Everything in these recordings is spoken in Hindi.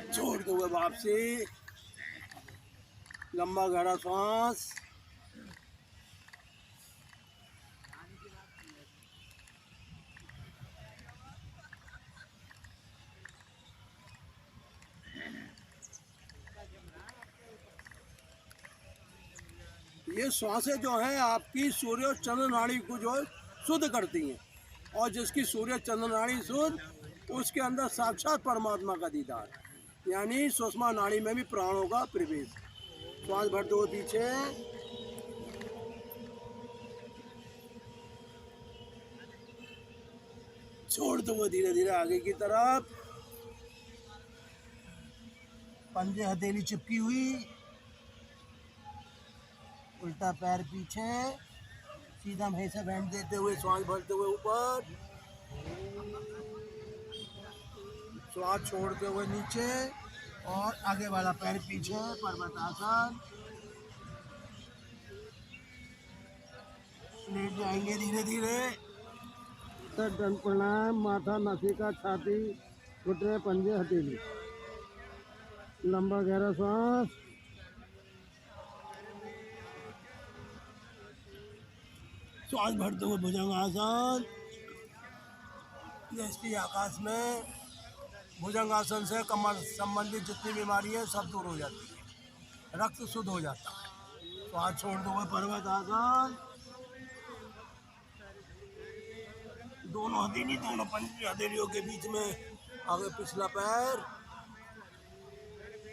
छोड़ दो वापसी, लंबा गहरा सांस। ये श्वासें जो है आपकी सूर्य और चंद्र नाड़ी को जो है शुद्ध करती हैं, और जिसकी सूर्य चंद्र नाड़ी शुद्ध, उसके अंदर साक्षात परमात्मा का दीदार, यानी सुषमा नाड़ी में भी प्राणों का प्रवेश। श्वास भरते हुए पीछे, छोड़ते हुए धीरे धीरे आगे की तरफ। पंजे हथेली चिपकी हुई, उल्टा पैर पीछे, सीधा भैंसा बैंड देते हुए श्वास भरते हुए ऊपर, श्वास छोड़ते हुए नीचे, और आगे वाला पैर पीछे, पर्वतासन। लेट जाएंगे धीरे धीरे। सर दंड प्रणाम, माथा नासिका छाती घुटने पंजे हथेली, लंबा गहरा सांस। श्वास भरते हुए भुजंगासन। जैसे आकाश में भुजंगासन से कमर संबंधित जितनी बीमारी है सब दूर हो जाती है, रक्त शुद्ध हो जाता है। श्वास छोड़ते हुए पर्वतासन। दोनों हथेली, दोनों पंजे हथेलियों के बीच में आगे पिछला पैर।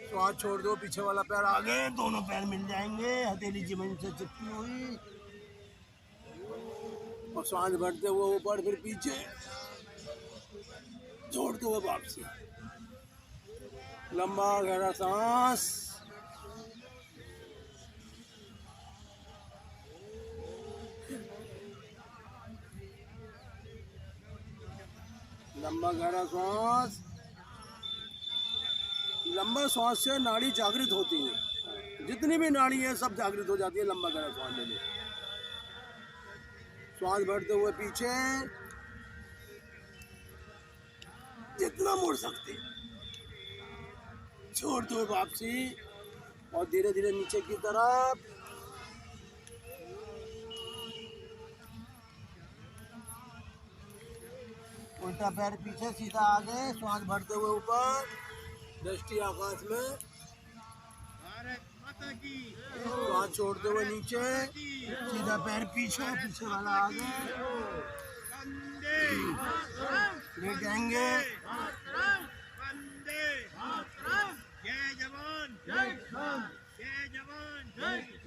श्वास छोड़ दो, पीछे वाला पैर आगे, दोनों पैर मिल जाएंगे, हथेली जमीन से चिपकी हुई, और श्वास भरते हुए ऊपर फिर पीछे, छोड़ते हुए वापसी, लंबा गहरा सांस। लंबा गहरा सांस। लंबा सांस से नाड़ी जागृत होती है, जितनी भी नाड़ी है सब जागृत हो जाती है लंबा गहरा सांस लेने। श्वास भरते हुए पीछे, जितना मुड़ सकते, छोड़ते हुए वापसी, और धीरे धीरे नीचे की तरफ। उल्टा पैर पीछे, सीधा आगे, श्वास भरते हुए ऊपर, दृष्टि आकाश में। श्वास छोड़ते हुए नीचे, सीधा पैर पीछे, पीछे वाला आगे, लेट जाएंगे।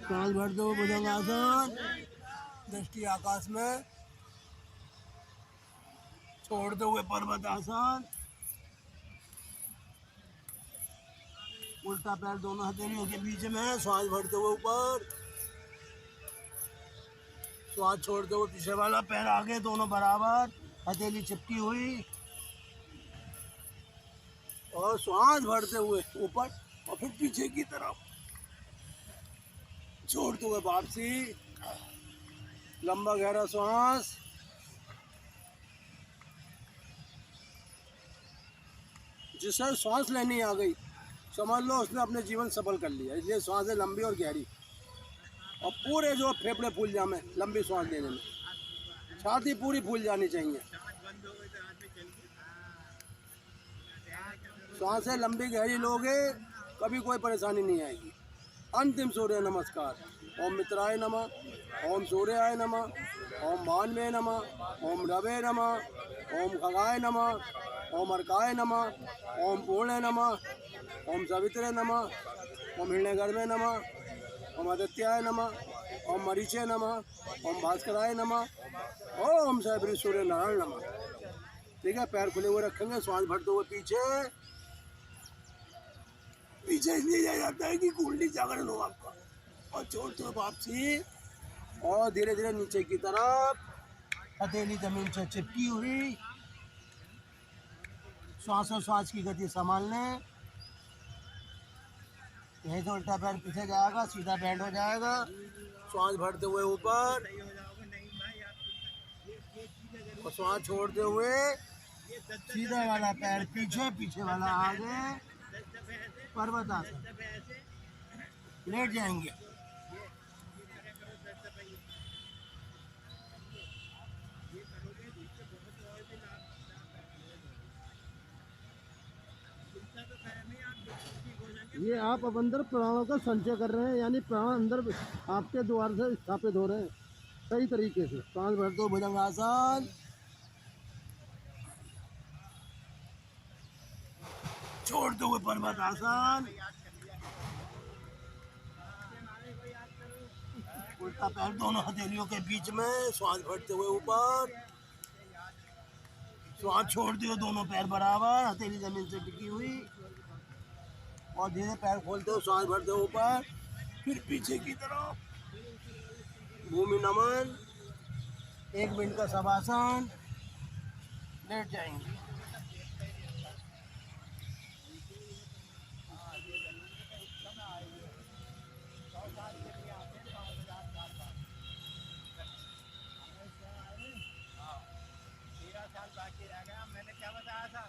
श्वास भरते हुए भुजंगासन, दृष्टि आकाश में, छोड़ते हुए पर्वतासन। उल्टा पैर दोनों हथेलियों के बीच में, श्वास भरते हुए ऊपर, श्वास छोड़ते हुए पीछे वाला पैर आगे, दोनों बराबर, हथेली चिपकी हुई, और श्वास भरते हुए ऊपर और फिर पीछे की तरफ, छोड़ते हुए वापसी, लंबा गहरा सांस। जिसे सांस लेनी आ गई, समझ लो उसने अपने जीवन सफल कर लिया। इसलिए सांसें लंबी और गहरी, और पूरे जो फेफड़े फूल जाए लंबी सांस लेने में, छाती पूरी फूल जानी चाहिए। सांसें लंबी गहरी लोगे, कभी कोई परेशानी नहीं आएगी। अंतिम सूर्य नमस्कार। ओम मित्राय नमः, ओम सूर्याय नमः, ओम भान्वे नमः, ओम रवे नमः, ओम खगाय नमः, ओम अर्काय नमः, ओम पूर्णे नमः, ओम सवित्रे नमः, ओम हिरण्यगर्भे नमः, ओम आदित्याय नमः, ओम मरीचे नमः, ओम भास्कराय नमः, ओम सहब्री सूर्य नारायण नमः। ठीक है, पैर खुले हुए रखेंगे, श्वास भरते हुए पीछे। पीछे इसलिए जाया जाता है कि कुंडली जागरण हो आपका, और छोड़ते हुए वापसी, और धीरे धीरे नीचे की तरफ, हथेली जमीन से चिपकी हुई, श्वास की गति संभालने। यही तो उल्टा पैर पीछे जाएगा, सीधा बैंड हो जाएगा। श्वास भरते हुए ऊपर, और श्वास छोड़ते हुए सीधा वाला पैर पीछे, पीछे वाला आगे, पर्वतासन, लेट जाएंगे। ये आप अब अंदर प्राणों का संचय कर रहे हैं, यानी प्राण अंदर आपके द्वार से स्थापित हो रहे हैं सही तरीके से। सांस भरते हुए भुजंगासन, छोड़ते हुए पर्वतासन, उल्टा पैर दोनों हथेलियों के बीच में, श्वास भरते हुए ऊपर, श्वास छोड़ते हुए दोनों पैर बराबर, हथेली जमीन से टिकी हुई, और धीरे पैर खोलते हुए श्वास भरते हुए ऊपर, फिर पीछे की तरफ भूमि नमन। 1 मिनट का शवासन, लेट जाएंगे। मैंने क्या बताया था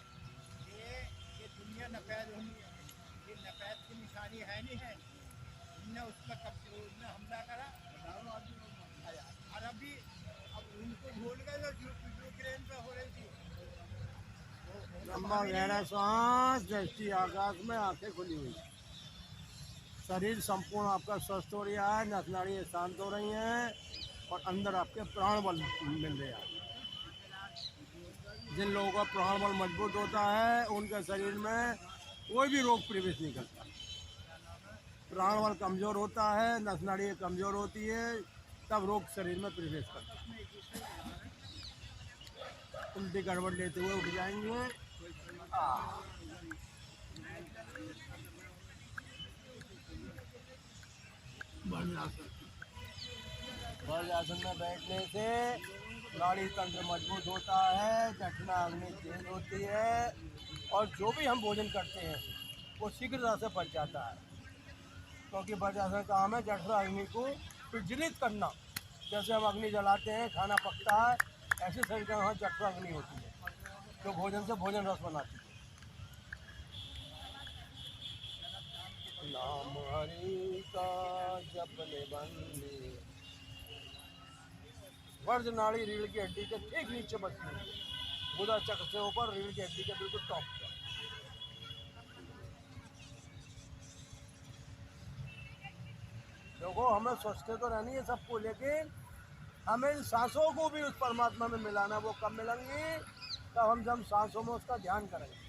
ये दुनिया नफैद होनी है, ये नफैद की निशानी है नहीं है। इनने उस पर कब्जा हमला करा और अभी अब उनको भूल गए जो यूक्रेन पे हो रही थी। लंबा गहरा सांस, दृष्टि आकाश में, आंखें खुली हुई, शरीर संपूर्ण आपका स्वस्थ हो रहा है, नस नाड़ियाँ शांत हो रही हैं और अंदर आपके प्राण बल मिल रहे हैं। जिन लोगों का प्राण बल मजबूत होता है उनके शरीर में कोई भी रोग प्रवेश नहीं करता। प्राण बल कमजोर होता है, नस नाड़ियाँ कमजोर होती है, तब रोग शरीर में प्रवेश करता है। उल्टी गड़बड़ लेते हुए उठ जाएंगे। वज्रासन में बैठने से नाड़ी तंत्र मजबूत होता है, जठना अग्नि तेज होती है और जो भी हम भोजन करते हैं वो शीघ्रता से पच जाता है, क्योंकि वज्रासन का काम है जठना अग्नि को प्रज्वलित करना। जैसे हम अग्नि जलाते हैं, खाना पकता है, ऐसे शरीर के वहाँ जठना अग्नि होती है जो भोजन से भोजन रस बनाती है। नाम हरि का जपने बंदी, वर्ज नाड़ी रीढ़ की हड्डी के ठीक नीचे बसती है, गुदा चक्र से ऊपर, रीढ़ की हड्डी के बिल्कुल टॉप पर। देखो हमें सोचते तो रहनी है सबको, लेकिन हमें इन सांसों को भी उस परमात्मा में मिलाना। वो कब मिलेंगी? तब हम जब सांसों में उसका ध्यान करेंगे।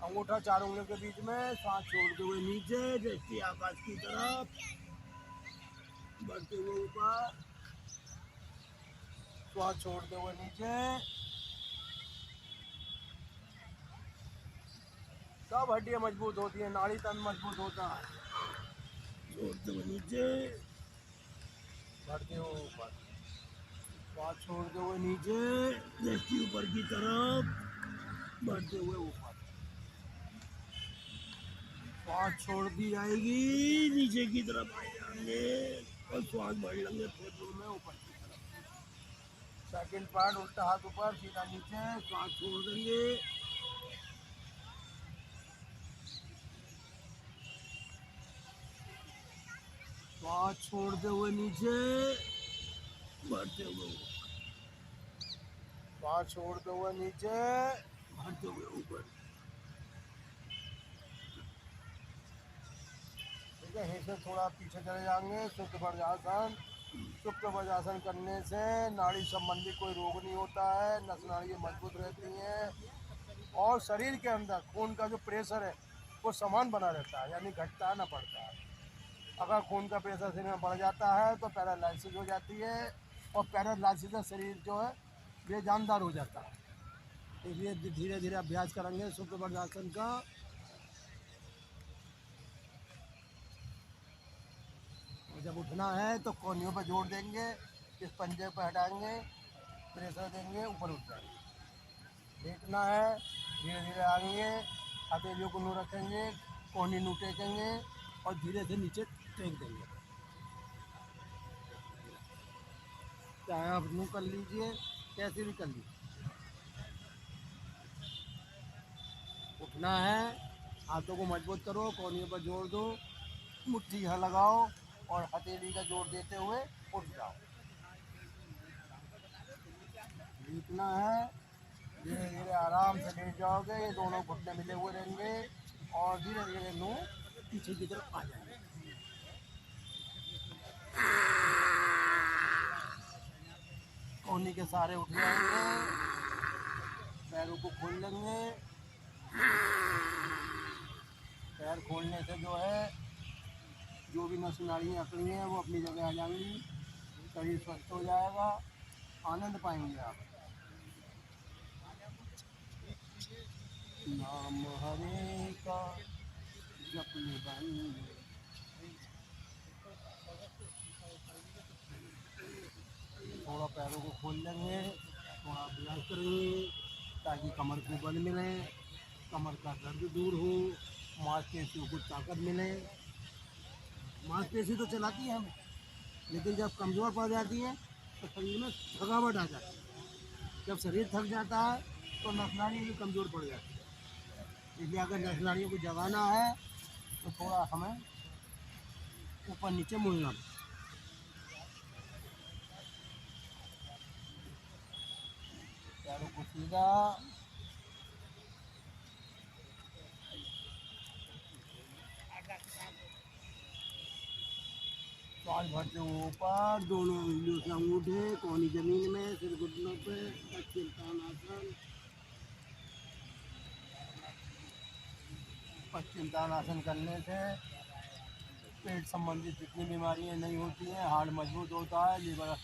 अंगूठा 4 उंगलियों के बीच में, सांस छोड़ते हुए नीचे, दृष्टि आकाश की तरफ, बढ़ते हुए ऊपर, श्वास छोड़ते हुए नीचे। सब हड्डियां मजबूत होती हैं, नाड़ी तंत्र मजबूत होता है। छोड़ते हुए नीचे, बढ़ते हुए ऊपर, श्वास छोड़ते हुए नीचे, दृष्टि ऊपर की तरफ, बढ़ते हुए ऊपर, श्वास छोड़ दी जाएगी, नीचे की तरफ आए जाएंगे और श्वास बढ़ लेंगे फेफड़ों में ऊपर की तरफ। सेकंड पार्ट, उल्टा हाथ ऊपर, सीधा नीचे, श्वास छोड़ देंगे। श्वास छोड़ते हुए नीचे, बढ़ते हुए ऊपर, श्वास छोड़ते हुए नीचे, बढ़ते हुए ऊपर। ठीक है, ऐसे थोड़ा पीछे चले जाएंगे। शुद्ध वज्रासन। शुद्ध वज्रासन करने से नाड़ी संबंधी कोई रोग नहीं होता है, नस नाड़ियाँ मजबूत रहती हैं और शरीर के अंदर खून का जो प्रेशर है वो समान बना रहता है, यानी घटता ना बढ़ता है। अगर खून का प्रेशर शरीर में बढ़ जाता है तो पैरालाइसिस हो जाती है और पैरालाइसिस से शरीर जो है बेजानदार हो जाता है। इसलिए धीरे धीरे अभ्यास करेंगे शुद्ध वज्रासन का। जब उठना है तो कोहनियों पर जोड़ देंगे, इस पंजे पर हटाएंगे, प्रेशर देंगे, ऊपर उठ जाएंगे। लेटना है, धीरे धीरे आएंगे, हथेलियों को नू रखेंगे, कोहनी नू टेकेंगे और धीरे से नीचे टेक देंगे। चाहे आप नू कर लीजिए, कैसे भी कर लीजिए। उठना है, हाथों को मजबूत करो, कोहनियों पर जोर दो, मुट्ठी यहाँ लगाओ और हथेली का जोर देते हुए उठ जाओ। इतना है, धीरे धीरे आराम से लेट जाओगे, ये दोनों घुटने मिले हुए रहेंगे और धीरे धीरे मुंह पीछे की तरफ आ जाएंगे। कोहनी के सहारे उठ जाएंगे, पैरों को खोल लेंगे। पैर खोलने से जो है जो भी नस नाड़ियाँ अकड़ी हैं वो अपनी जगह आ जाएंगी, शरीर स्वस्थ हो जाएगा, आनंद पाएंगे आप। नाम हरे का जप निबंध, थोड़ा पैरों को खोल लेंगे, थोड़ा अभ्यास करेंगे ताकि कमर को बल मिले, कमर का दर्द दूर हो, मांसपेशियों को ताकत मिले। मांसपेशी तो चलाती है हमें, लेकिन जब कमज़ोर पड़ जाती है तो शरीर में थकावट आ जाती है। जब शरीर थक जाता है तो नसनाड़ी भी कमज़ोर पड़ जाती है। इसलिए अगर नसनाड़ियों को जगाना है तो थोड़ा हमें ऊपर नीचे मुड़ना। पैरों को सीधा, सांस भरते हुए ऊपर, दोनों उंगलियों से अंगूठे कोहनी जमीन में, सिर घुटनों पे, पश्चिम तानासन। पश्चिम तानासन करने से पेट संबंधित जितनी बीमारियां नहीं होती हैं, हार्ट मजबूत होता है, लीवर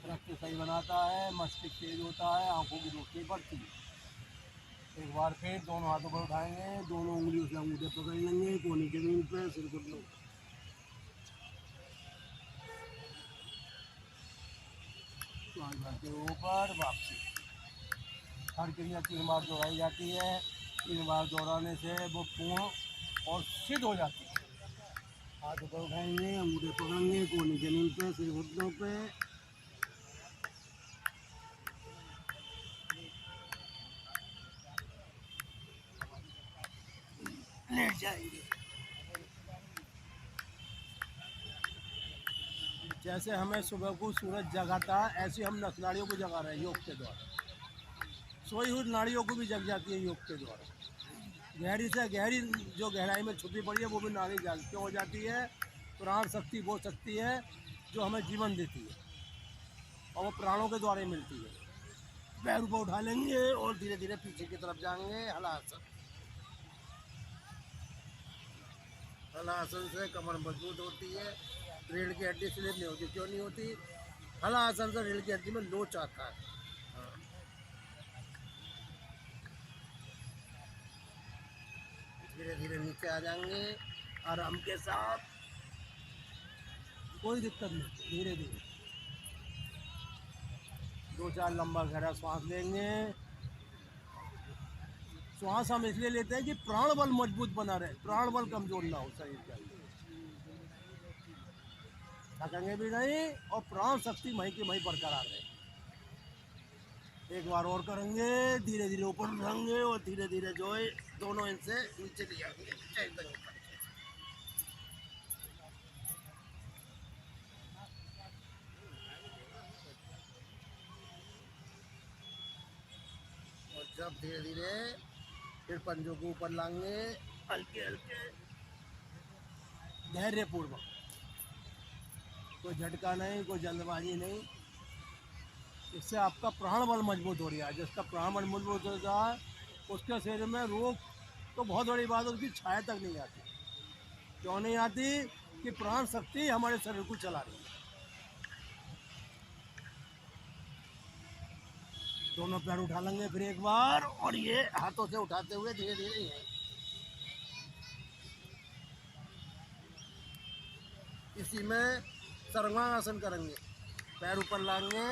रक्त सही बनाता है, मस्तिष्क तेज होता है, आंखों की रोशनी बढ़ती है। एक बार फिर दोनों हाथों पर उठाएंगे, दोनों उंगलियों से अंगूठे पकड़ लेंगे कोहनी जमीन पे, सिर घुटनों पे। सांस भरते हुए ऊपर, वापसी। हर क्रिया 3 बार दोहराई जाती है। 3 बार दोहराने से वो पूर्ण और सिद्ध हो जाती है। हाथ ऊपर उठाएंगे, अंगूठे पकड़ेंगे कोहनी जमीन पे, सिर घुटनों पे, लेट जाएंगे। जैसे हमें सुबह को सूरज जगाता है, ऐसे हम नसनाड़ियों को जगा रहे हैं योग के द्वारा। सोई हुई नाड़ियों को भी जग जाती है योग के द्वारा। गहरी से गहरी जो गहराई में छुपी पड़ी है वो भी नाड़ी जाग क्यों हो जाती है। प्राण शक्ति वो शक्ति है जो हमें जीवन देती है और वो प्राणों के द्वारा ही मिलती है। पैर ऊपर उठा लेंगे और धीरे धीरे पीछे की तरफ जाएंगे। हलासन। हलासन से कमर मजबूत होती है, रीढ़ की हड्डी स्लिप नहीं होती। क्यों नहीं होती? हलासन से रीढ़ की हड्डी में लोच आता है। धीरे धीरे नीचे आ जाएंगे आराम के साथ, कोई दिक्कत नहीं। धीरे धीरे 2-4 लंबा गहरा सांस लेंगे। श्वास हम इसलिए लेते हैं कि प्राण बल मजबूत बना रहे, प्राण बल कमजोर ना हो शरीर के अंदर, थकेंगे भी नहीं और प्राण शक्ति मही की मही बरकरार रहे। एक बार और करेंगे, धीरे धीरे ऊपर उठाएंगे और धीरे धीरे जो है दोनों इनसे नीचे ले आएंगे। और जब धीरे धीरे फिर पंजों को ऊपर लाएंगे, हल्के हल्के धैर्य पूर्वक, कोई झटका नहीं, कोई जल्दबाजी नहीं। इससे आपका प्राण बल मजबूत हो रहा है। जिसका प्राण बल मजबूत हो रहा है उसके शरीर में रोग तो बहुत बड़ी बात है, उसकी छाया तक नहीं आती। क्यों नहीं आती? कि प्राण शक्ति हमारे शरीर को चला रही है। दोनों पैर उठा लेंगे फिर एक बार, और ये हाथों से उठाते हुए धीरे धीरे इसी में सर्वांगासन करेंगे। पैर ऊपर लाएंगे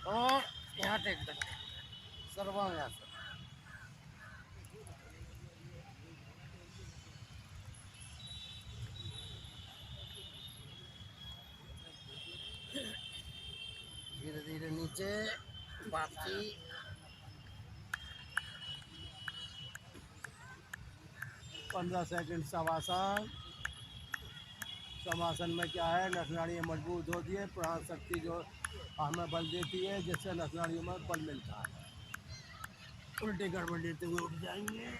और यहाँ टेक देंगे, सर्वांगासन। धीरे धीरे नीचे, वापसी। 15 सेकंड शवासन। शवासन में क्या है, नसनाड़ियाँ मजबूत होती है, प्राण शक्ति जो हमें बल देती है, जिससे नसनाड़ियों में बल मिलता है। उल्टे गड़बड़ लेते हुए उठ जाएंगे।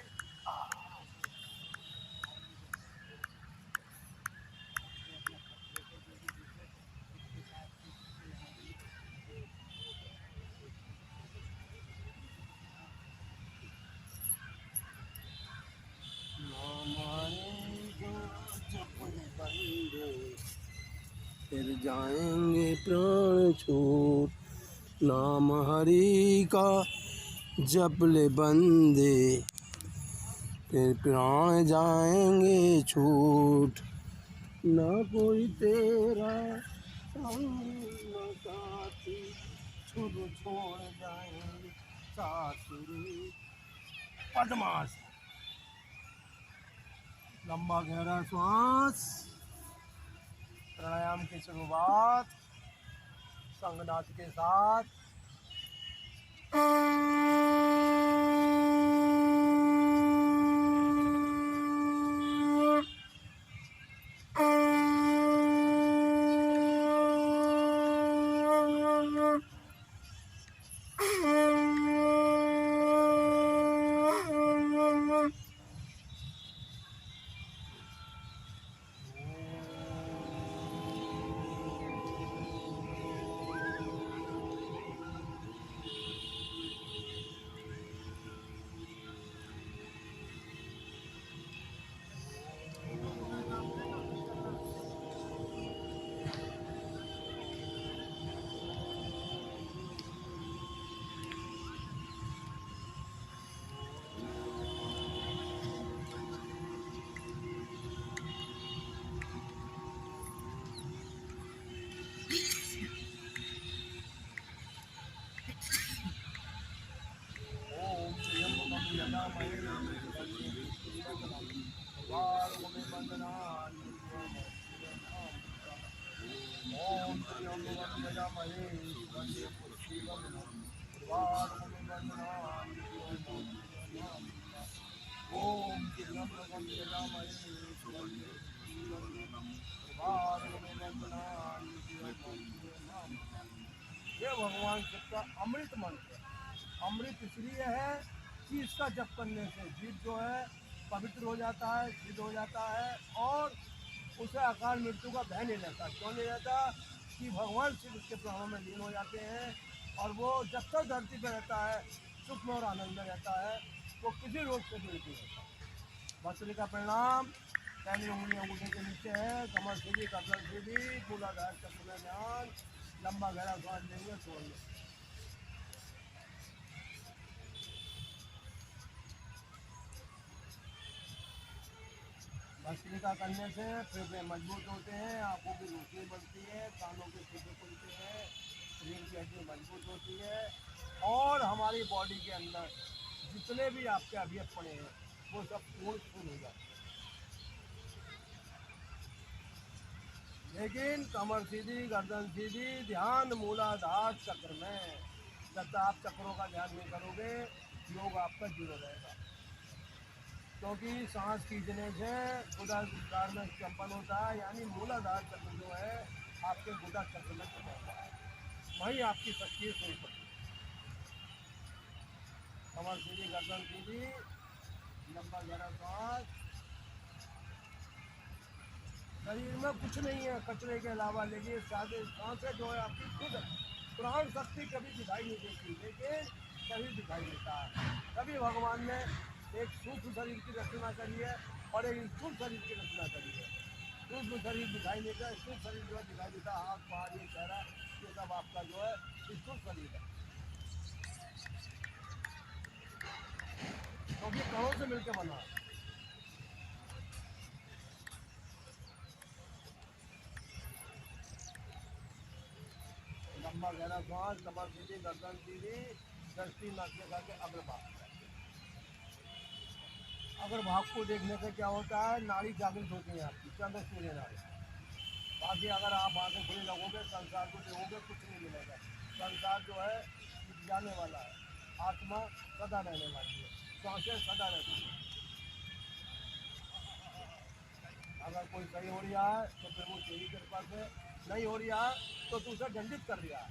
फिर जाएंगे प्राण छोड़, नाम हरि का जप ले बंदे, फिर प्राण जाएंगे छूट। ना कोई तेरा संग न साथी, छुप छोड़ जाएंगे साथी। पद्मासन। लंबा गहरा श्वास। प्राणायाम की शुरुआत संगनाद के साथ। ये भगवान शिव का अमृत मंत्र है। अमृत इसलिए है कि इसका जप करने से जीव जो है पवित्र हो जाता है, सिद्ध हो जाता है और उसे अकाल मृत्यु का भय नहीं रहता। क्यों नहीं रहता? कि भगवान शिव उसके प्राणों में लीन हो जाते हैं और वो जब तक धरती पर रहता है सुख में और आनंद में रहता है, वो किसी रोग से पीड़ित नहीं रहता। भस्त्री का परिणाम पहली उंगली अंगूठे के नीचे है, कमर सीधी, गर्दन सीधी, मूलाधार चक्र में ध्यान, लंबा गहरा सांस लेंगे, छोड़ेंगे। भस्त्रिका करने से फेफड़े मजबूत होते हैं, आंखों की रोशनी बढ़ती है, कानों के फीके खुलते हैं, शरीर की हड्डी मजबूत होती है और हमारी बॉडी के अंदर जितने भी आपके अवयव पड़े हैं वो सब पूर्ण शुद्ध हो जाते हैं। लेकिन कमर सीधी, गर्दन सीधी, ध्यान मूलाधार चक्र में। जब तक आप चक्रों का ध्यान नहीं करोगे योग आपका जीरो रहेगा। क्योंकि सांस खींचने से गुदाधार में कंपन होता है, यानी मूलाधार चक्र जो है आपके गुदा चक्र में चला जाता है, वहीं आपकी शक्ति सोई पड़ती है। कमर सीधी, गर्दन सीधी, लंबा गहरा सांस। शरीर में कुछ नहीं है कचरे के अलावा, लेकिन सादे सांसें जो है आपकी खुद प्राण शक्ति कभी दिखाई नहीं देती, लेकिन शरीर दिखाई देता है। कभी भगवान ने एक सूक्ष्म शरीर की रचना करी है और एक स्थूल शरीर की रचना करी है। सूक्ष्म शरीर दिखाई नहीं देता, स्थूल शरीर जो है दिखाई देता है, हाथ पाँव ये चेहरा ये सब आपका जो है स्थूल शरीर है, क्योंकि कणों से मिलकर बना है। लंबा गहरा सांस, कमर सीधी, गर्दन सीधी, दृष्टि नाक के अग्रभाग। अग्रभाग को देखने से क्या होता है, नाड़ी जागृत होती है आपकी, चंद्र सूर्य नाड़ी। बाकी अगर आप आंखें खुली लगोगे संसार को देखोगे कुछ नहीं मिलेगा। संसार जो है मिट जाने वाला है, आत्मा सदा रहने वाली है, सांसें सदा रहती है। अगर कोई सही हो रहा है तो फिर वो तेरी कृपा से, नहीं हो रहा है तो तू उसे दंडित कर रहा है।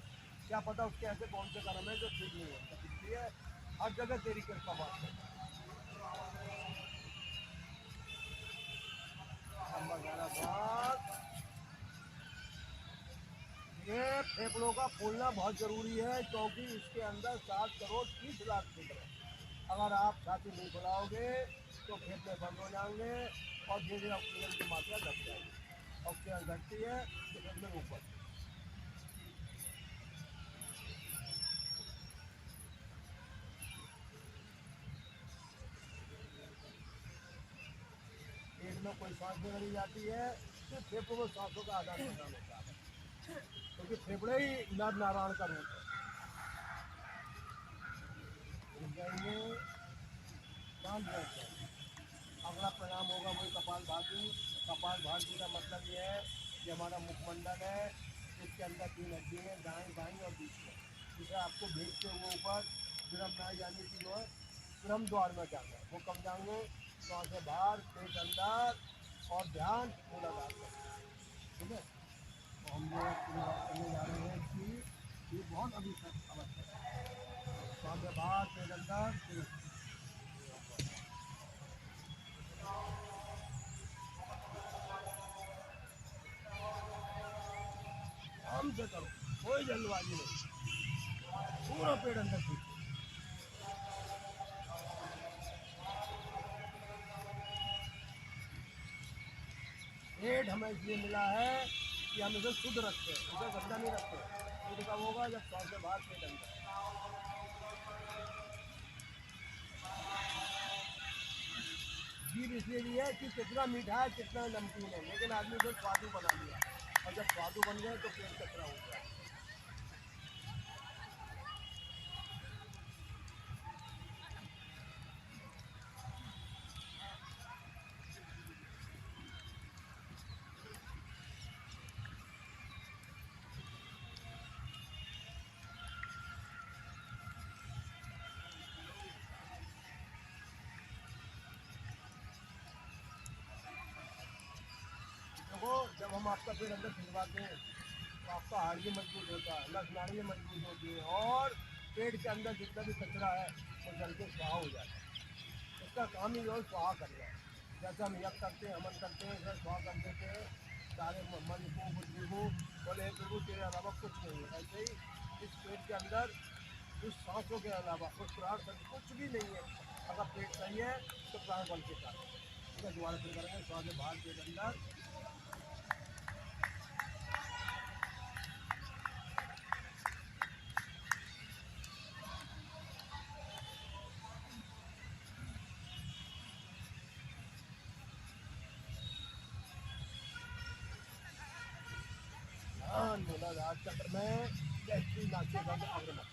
क्या पता उसके ऐसे कौन से कर्म है जो ठीक नहीं होता, इसलिए हर जगह तेरी कृपा बात है। नंबर 11 ये फेफड़ों का फूलना बहुत ज़रूरी है, क्योंकि इसके अंदर 7 करोड़ 30 लाख फेफड़े हैं। अगर आप छाती नहीं फुलाओगे तो फेफड़े बंद हो जाएंगे और धीरे धीरे ऑक्सीजन की मात्रा घट जाएगी। ऑक्सीजन घटती है तो फेफड़े ऊपर। पेट में कोई सांस नहीं भरी जाती है तो फेफड़ों में सांसों का आदान प्रदान होता है, क्योंकि फेफड़े ही नर नारायण का रूप है। रुक जाएंगे, शांत बैठ जाएंगे। अगला प्राणायाम होगा वही कपालभाति। कपालभाति का मतलब ये है कि हमारा मुखमंडल है, इसके अंदर 3 हड्डी हैं, दाएं बाएं और बीच में, जिसे आपको भेजते हुए ऊपर ब्रह्म में जाने की जो है ब्रह्म द्वार में जाना है। वो कब जाएंगे? तो से बाहर, पेट अंदर और ध्यान मूलाधार पर। ठीक है, तो हम लोग पूरी बात करने जा रहे हैं कि ये बहुत अभी तक आवश्यक है। तो से बाहर, पेट अंदर, पेट आराम से करो, कोई जल्दबाजी नहीं, पूरा पेट अंदर खींचो। पेट हमें इसलिए मिला है कि हम इसे शुद्ध रखते हैं, इसे गंदा नहीं रखते। शुद्ध कब होगा? जब सांस से बाहर, पेट अंदर। जीभ इसलिए ली है कि कितना मीठा है कितना नमकीन है, लेकिन आदमी उसे स्वादु बना लिया, और जब स्वादु बन गए तो पेट कचरा हो गया। देखो, जब हम आपका पेट अंदर खिलवाते हैं तो आपका हार्डी मजबूत होता है, नस नाड़ियाँ मजबूत होती है, और पेट के अंदर जितना भी कचरा है वो जल के स्वाहा हो जाता है। इसका काम ही जो है स्वाहा करना है। जैसे हम यज्ञ करते हैं, हवन करते हैं, फिर स्वाहा कर देते हैं सारे मन को, बुद्धि को, बोले प्रभु तेरे अलावा कुछ नहीं है। ऐसे ही इस पेट के अंदर उस सांसों के अलावा उस प्राण से कुछ भी नहीं है। अगर पेट सही है तो प्राण बल के साथ। ठीक है, दोबारा शुरू करेंगे। श्वास बाहर, पेट अंदर। ध्यान मूलाधार चक्र में गैस्ट्रिक नासिका का अग्रमण।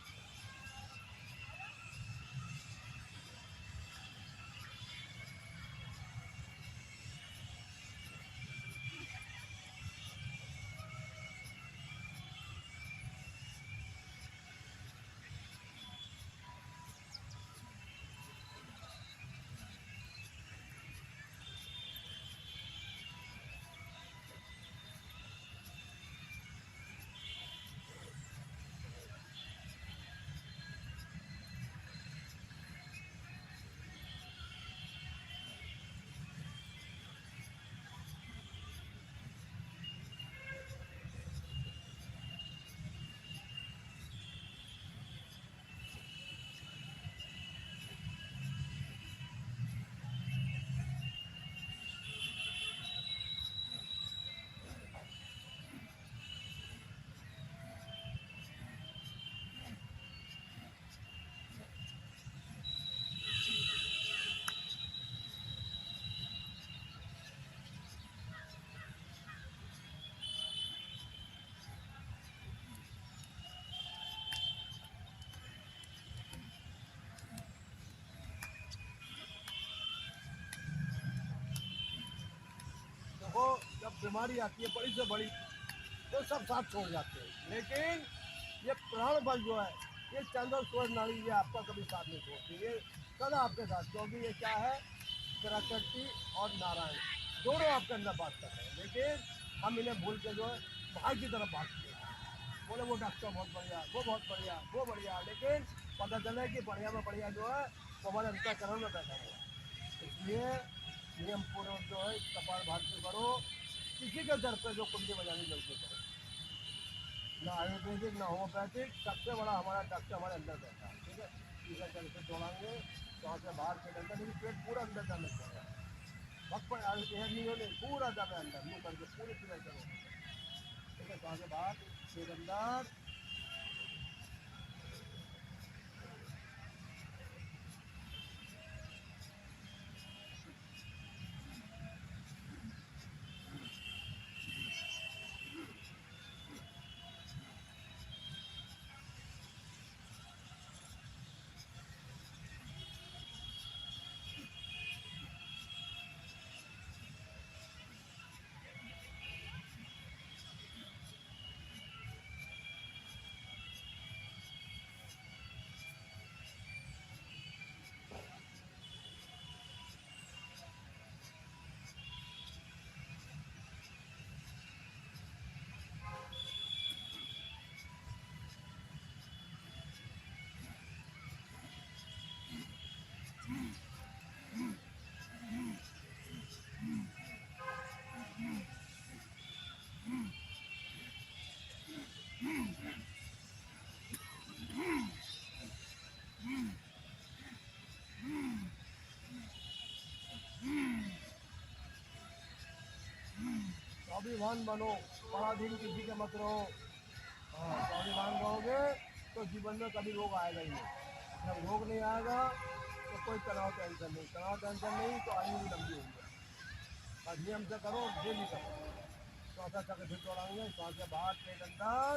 देखो, जब बीमारी आती है बड़ी से बड़ी तो सब साथ छोड़ जाते हैं, लेकिन ये प्राण बल जो है, ये चंद्र सूरज नाड़ी, ये आपका कभी साथ नहीं छोड़ती, ये सदा आपके साथ। क्योंकि ये क्या है? प्रकृति और नारायण दोनों आपके अंदर बात कर रहे हैं, लेकिन हम इन्हें भूल के जो है बाहर की तरफ भागते हैं, बोले वो डॉक्टर बहुत बढ़िया, वो बहुत बढ़िया, वो बढ़िया, लेकिन पता चले कि बढ़िया में बढ़िया जो है वो हमारे अंतःकरण में बैठा हुआ है। इसलिए नियम पूर्वक जो है कपाल भारती करो, किसी के दर पे जो कुंडी बजाने की जरूरत करो, ना आयुर्वेदिक ना होम्योपैथिक, सबसे बड़ा हमारा डॉक्टर हमारे अंदर बैठा है, ठीक है। तीसरा चल से दौड़ाएंगे तो वहाँ से बाहर पेट अंदर, लेकिन पेट पूरा अंदर जाना चाहिए, वक्त पर नहीं होने पूरा जाए अंदर, मुँह करके पूरी क्लियर करो, ठीक है। वहाँ से बाहर पेट अंदर, स्वाभिमान बनो, पराधीन किसी के मत रहो। हाँ, स्वाभिमान रहोगे तो जीवन में कभी रोग आएगा ही नहीं। जब रोग नहीं आएगा तो कोई तनाव टेंशन नहीं, तनाव टेंशन नहीं तो आयु भी लंबी होगी। और नियम से करो, डेली करो। चौथा चक्र फिर दौड़ाएंगे, सांस से बाहर पेट अंदर,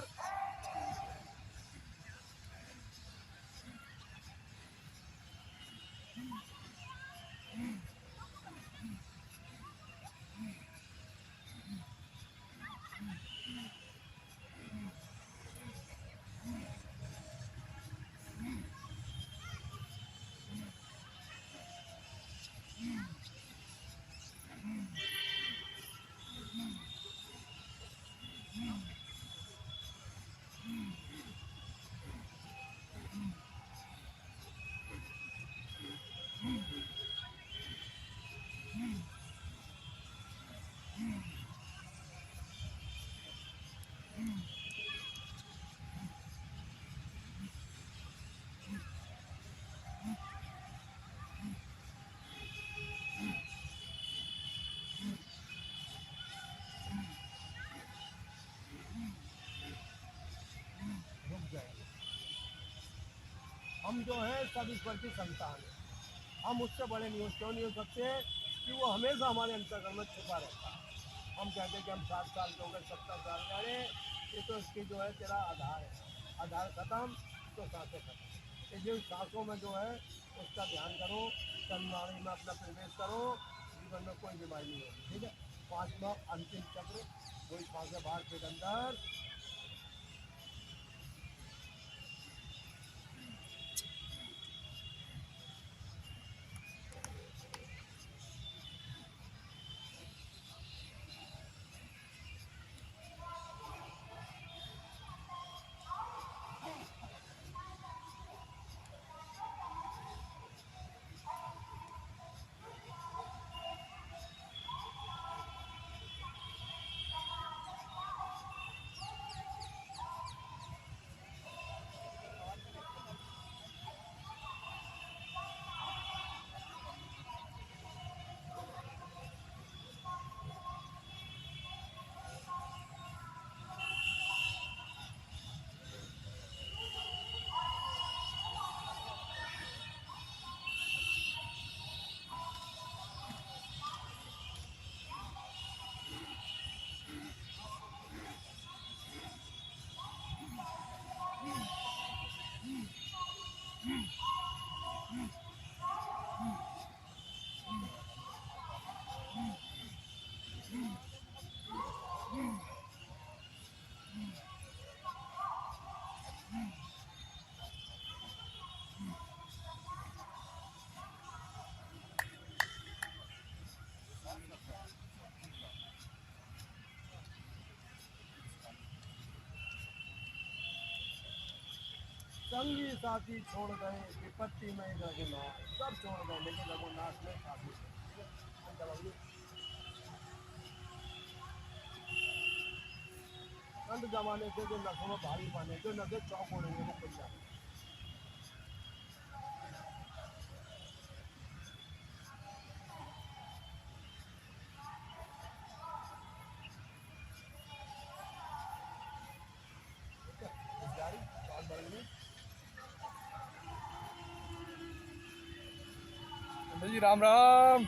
रुक जाएंगे। हम जो है सब ईश्वर की संतान है, हम उससे बड़े नहीं हो, क्यों नहीं हो सकते कि वो हमेशा हमारे अंतर्गत में छुपा रहता है। हम कहते हैं कि हम 60 साल के हो गए, 70 साल के, अरे ये तो इसकी जो है तेरा आधार है, आधार खत्म तो सांसें खत्म। तो जिन सांसों में जो है उसका ध्यान करो, तननाड़ी में अपना प्रवेश करो, जीवन में कोई बीमारी नहीं होगी, ठीक है। पांचवा अंतिम चक्र, वही सांसें बाहर पेट अंदर, संगी साथी छोड़ गए, विपत्ति में रघुनाथ, सब छोड़ गए लेकिन रघुनाथ ने साथी छोड़। अंत जमाने से जो नशों में भारी पाने, जो नशे चौक हो रही है वो खुल जाए। जी राम राम।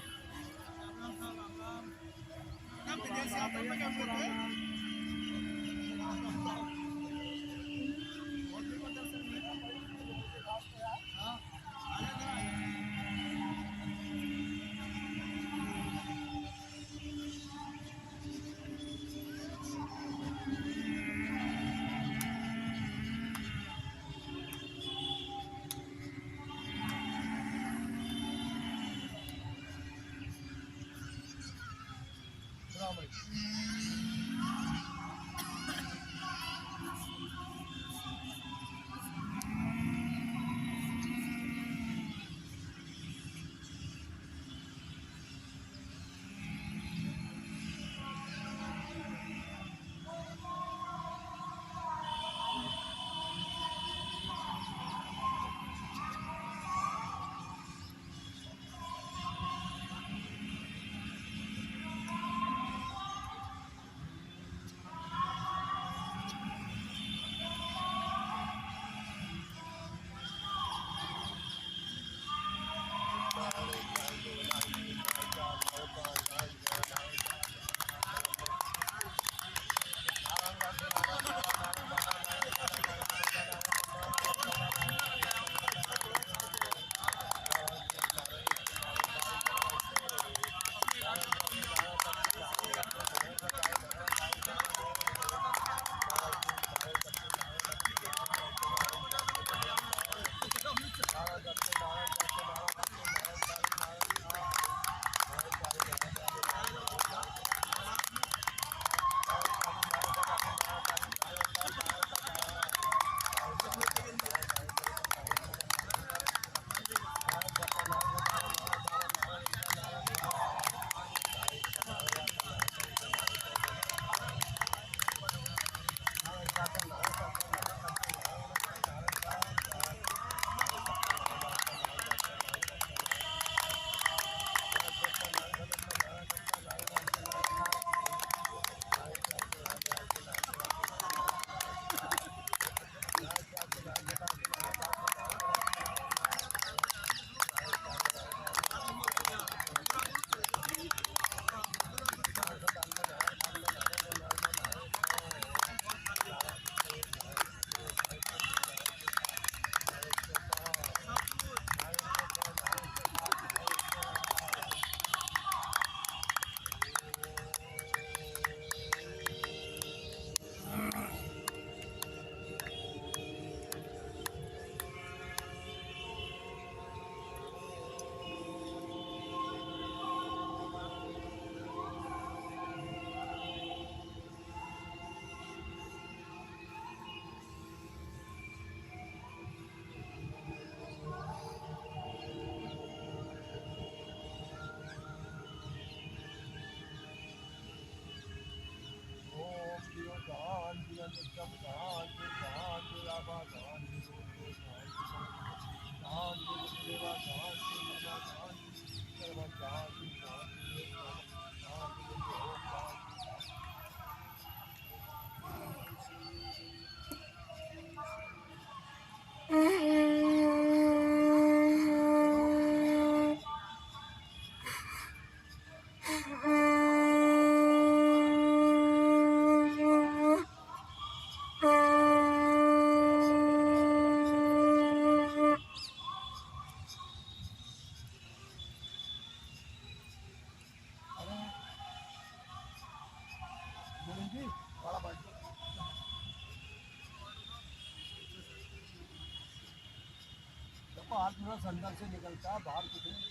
आत्मा अंदर से निकलता है, बाहर कुछ नहीं।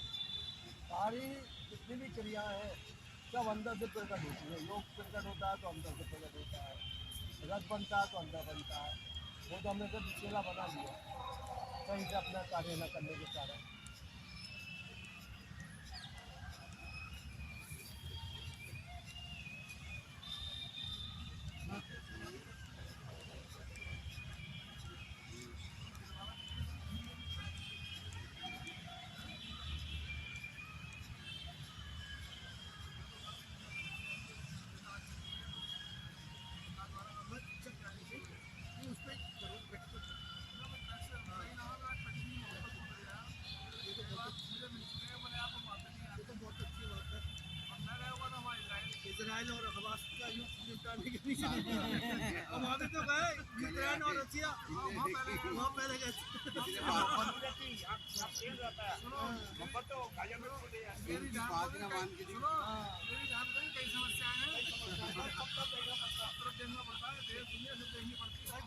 सारी जितनी भी क्रियाएं हैं सब अंदर से प्रकट होती है। योग प्रकट होता है तो अंदर से प्रकट होता है, रस बनता है तो अंदर बनता है। वो तो हमने तो चेला बना लिया सही से अपना कार्य न करने के कारण। इजराइल और हमास का युद्ध निपटाने के पीछे हम वहाँ तो गए यूक्रेन और रशिया वहाँ पहले गए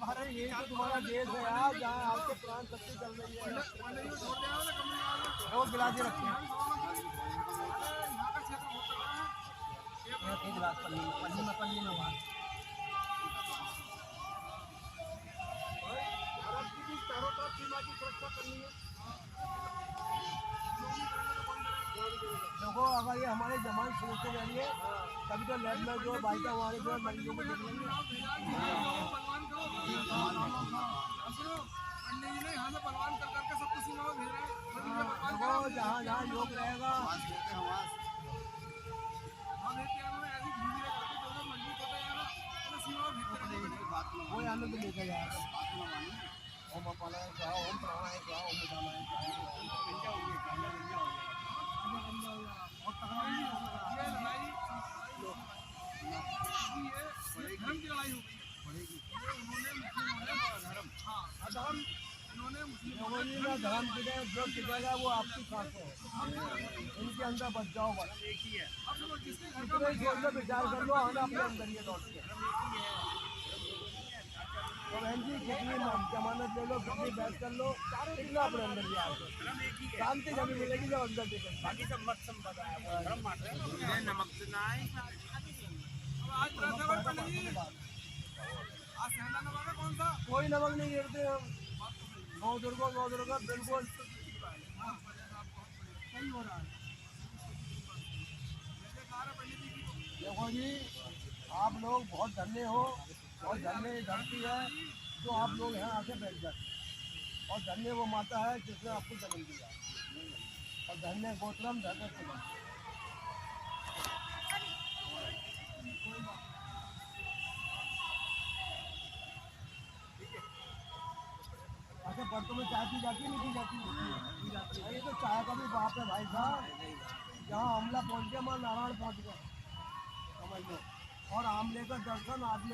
भारत ये तो तुम्हारा देश है यार जहाँ आपके प्राण शक्ति चल रही है वो गिला के रखते हैं पन्नी में वहाँ भारत की भी चारों तरफ सीमा की सुरक्षा करनी है। देखो अगर ये हमारे जवान सोचते जाएंगे तभी तो लैब में जो बाइक हमारे जो मरीजों को देख लेंगे। जहाँ जहाँ योग रहेगा वो आनंद लेकर जाएगा। ओम अपालाय स्वाहा ओम प्राणाय स्वाहा ओम उदानाय धर्म जो टिकेगा वो आपकी खास है इनके अंदर बच जाओ बस कितने विचार कर लो आना अपने अंदर ये लौट के तो बहन जी कितनी जमानत ले लो कितनी बहस कर लो कितना अपने अंदर भी आगे शांति कभी मिलेगी जब अंदर देखेंगे बाकी सब मत संपदा नमक कौन सा कोई नमक नहीं गिरते हम नौ दुर्गा बिल्कुल सही हो रहा है। देखो जी आप लोग बहुत धन्य हो और धन्य धरती है जो आप लोग यहाँ आके बैठ जाते और धन्य वो माता है जिसने आपको जन्म दिया और धन्य गोत्रम धन्य सुगम। अच्छा बर्तों में चाय पी जाती है नहीं पी जाती ये तो चाय का भी बाप है भाई साहब जहाँ आमला पहुँच गया वहाँ नारायण पहुँच गया समझ लो और आमले का दर्शन आदमी